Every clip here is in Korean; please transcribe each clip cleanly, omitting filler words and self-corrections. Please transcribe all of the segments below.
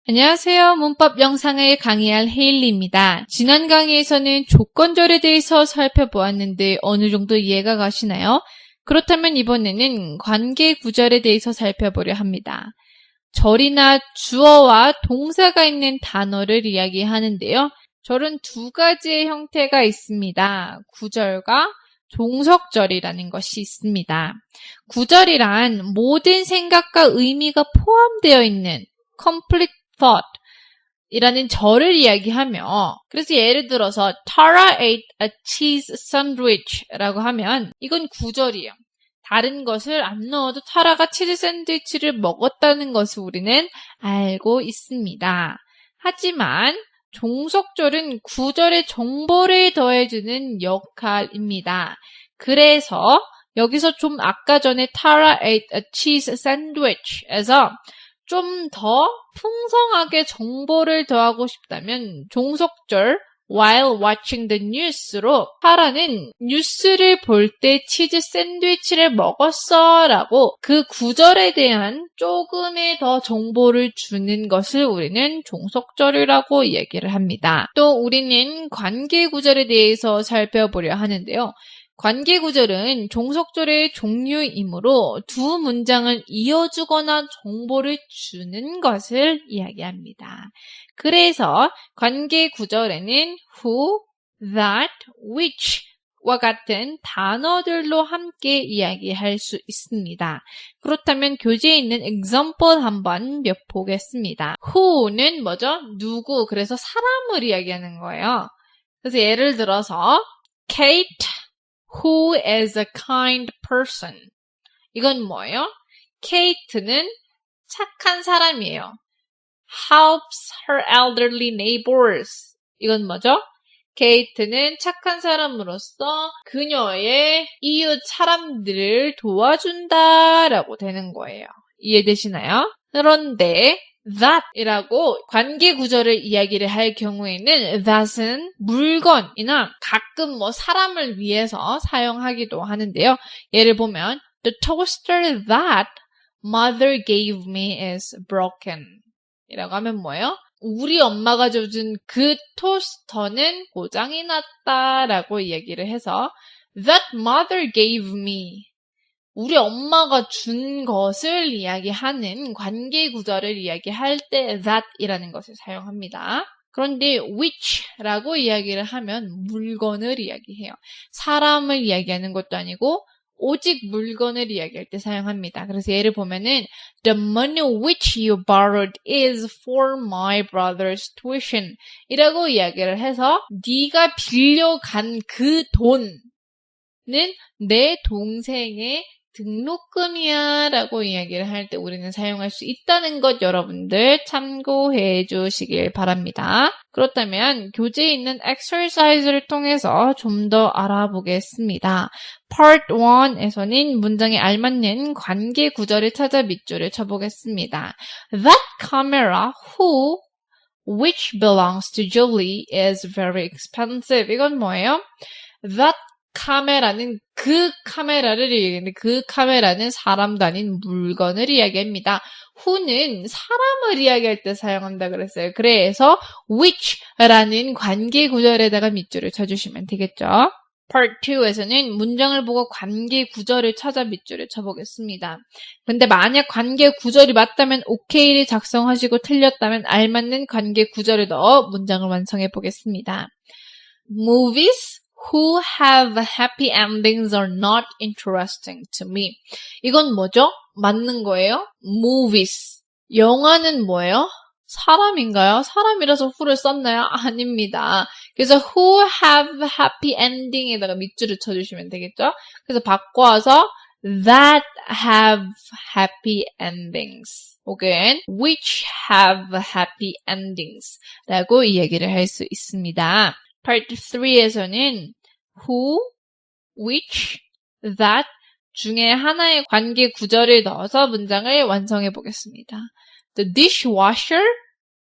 안녕하세요. 문법 영상을 강의할 헤일리입니다. 지난 강의에서는 조건절에 대해서 살펴보았는데 어느 정도 이해가 가시나요? 그렇다면 이번에는 관계구절에 대해서 살펴보려 합니다. 절이나 주어와 동사가 있는 단어를 이야기하는데요. 절은 두 가지의 형태가 있습니다. 구절과 종속절이라는 것이 있습니다. 구절이란 모든 생각과 의미가 포함되어 있는 complete thought 이라는 절을 이야기하며, 그래서 예를 들어서 Tara ate a cheese sandwich 라고 하면 이건 구절이에요. 다른 것을 안 넣어도 타라가 치즈 샌드위치를 먹었다는 것을 우리는 알고 있습니다. 하지만 종속절은 구절에 정보를 더해주는 역할입니다. 그래서 여기서 좀 아까 전에 Tara ate a cheese sandwich에서 좀 더 풍성하게 정보를 더하고 싶다면 종속절 while watching the news로 타라는 뉴스를 볼 때 치즈 샌드위치를 먹었어 라고 그 구절에 대한 조금의 더 정보를 주는 것을 우리는 종속절이라고 얘기를 합니다. 또 우리는 관계구절에 대해서 살펴보려 하는데요. 관계구절은 종속절의 종류이므로 두 문장을 이어주거나 정보를 주는 것을 이야기합니다. 그래서 관계구절에는 who, that, which와 같은 단어들로 함께 이야기할 수 있습니다. 그렇다면 교재에 있는 example 한번 몇 보겠습니다. who는 뭐죠? 누구, 그래서 사람을 이야기하는 거예요. 그래서 예를 들어서 Kate who is a kind person. 이건 뭐예요? 케이트는 착한 사람이에요. helps her elderly neighbors. 이건 뭐죠? 케이트는 착한 사람으로서 그녀의 이웃 사람들을 도와준다라고 되는 거예요. 이해되시나요? 그런데 that이라고 관계구절을 이야기를 할 경우에는 that은 물건이나 가끔 사람을 위해서 사용하기도 하는데요. 예를 보면 the toaster that mother gave me is broken 이라고 하면 뭐예요? 우리 엄마가 줘준 그 토스터는 고장이 났다라고 얘기를 해서 that mother gave me 우리 엄마가 준 것을 이야기하는 관계구절을 이야기할 때 that이라는 것을 사용합니다. 그런데 which라고 이야기를 하면 물건을 이야기해요. 사람을 이야기하는 것도 아니고 오직 물건을 이야기할 때 사용합니다. 그래서 예를 보면은 The money which you borrowed is for my brother's tuition 이라고 이야기를 해서 네가 빌려간 그 돈은 내 동생의 등록금이야 라고 이야기를 할 때 우리는 사용할 수 있다는 것 여러분들 참고해 주시길 바랍니다. 그렇다면 교재에 있는 exercise를 통해서 좀 더 알아보겠습니다. Part 1에서는 문장에 알맞는 관계 구절을 찾아 밑줄을 쳐보겠습니다. That camera which belongs to Julie is very expensive. 이건 뭐예요? That 카메라는 그 카메라를 얘기하는데 그 카메라는 사람도 아닌 물건을 이야기합니다. who는 사람을 이야기할 때 사용한다 그랬어요. 그래서 which라는 관계 구절에다가 밑줄을 쳐주시면 되겠죠. Part 2에서는 문장을 보고 관계 구절을 찾아 밑줄을 쳐보겠습니다. 근데 만약 관계 구절이 맞다면 OK를 작성하시고 틀렸다면 알맞는 관계 구절을 넣어 문장을 완성해 보겠습니다. Movies who have happy endings are not interesting to me. 이건 뭐죠? 맞는 거예요? Movies. 영화는 뭐예요? 사람인가요? 사람이라서 who를 썼나요? 아닙니다. 그래서 who have happy ending에다가 밑줄을 쳐주시면 되겠죠? 그래서 바꿔서 that have happy endings 혹은 which have happy endings 라고 이 얘기를 할 수 있습니다. Part 3에서는 who, which, that 중에 하나의 관계 구절을 넣어서 문장을 완성해 보겠습니다. The dishwasher,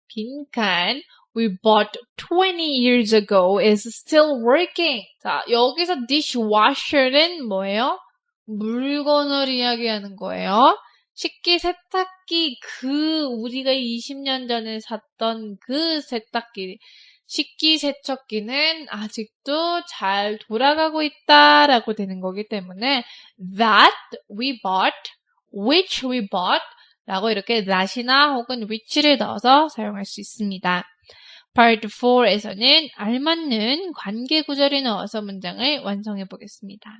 빈칸, we bought 20 years ago is still working. 자, 여기서 dishwasher는 뭐예요? 물건을 이야기하는 거예요. 식기세탁기 우리가 20년 전에 샀던 그 세탁기, 식기세척기는 아직도 잘 돌아가고 있다라고 되는 거기 때문에 that we bought, which we bought 라고 이렇게 that이나 혹은 which를 넣어서 사용할 수 있습니다. Part 4에서는 알맞는 관계구절을 넣어서 문장을 완성해 보겠습니다.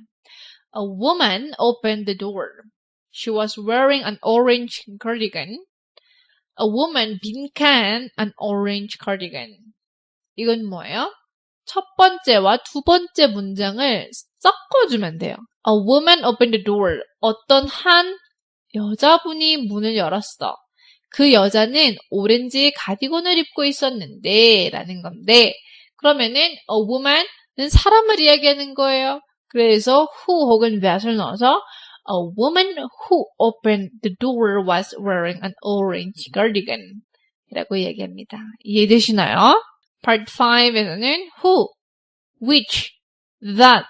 A woman opened the door. She was wearing an orange cardigan. A woman 빈칸 an orange cardigan. 이건 뭐예요? 첫 번째와 두 번째 문장을 섞어주면 돼요. A woman opened the door. 어떤 한 여자분이 문을 열었어. 그 여자는 오렌지 가디건을 입고 있었는데 라는 건데 그러면은 a woman은 사람을 이야기하는 거예요. 그래서 who 혹은 that을 넣어서 a woman who opened the door was wearing an orange cardigan 이라고 이야기합니다. 이해되시나요? Part 5에서는 who, which, that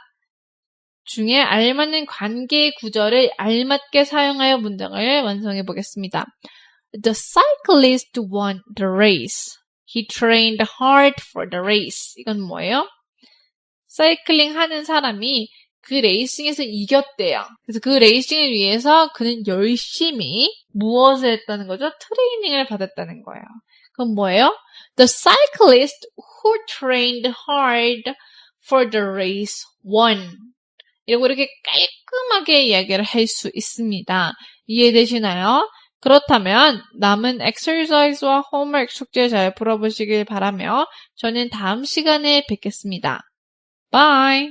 중에 알맞는 관계 구절을 알맞게 사용하여 문장을 완성해 보겠습니다. The cyclist won the race. He trained hard for the race. 이건 뭐예요? 사이클링 하는 사람이 그 레이싱에서 이겼대요. 그래서 그 레이싱을 위해서 그는 열심히 무엇을 했다는 거죠? 트레이닝을 받았다는 거예요. 그건 뭐예요? The cyclist who trained hard for the race won. 이렇게 깔끔하게 이야기를 할 수 있습니다. 이해되시나요? 그렇다면 남은 exercise와 homework 숙제 잘 풀어보시길 바라며 저는 다음 시간에 뵙겠습니다. Bye!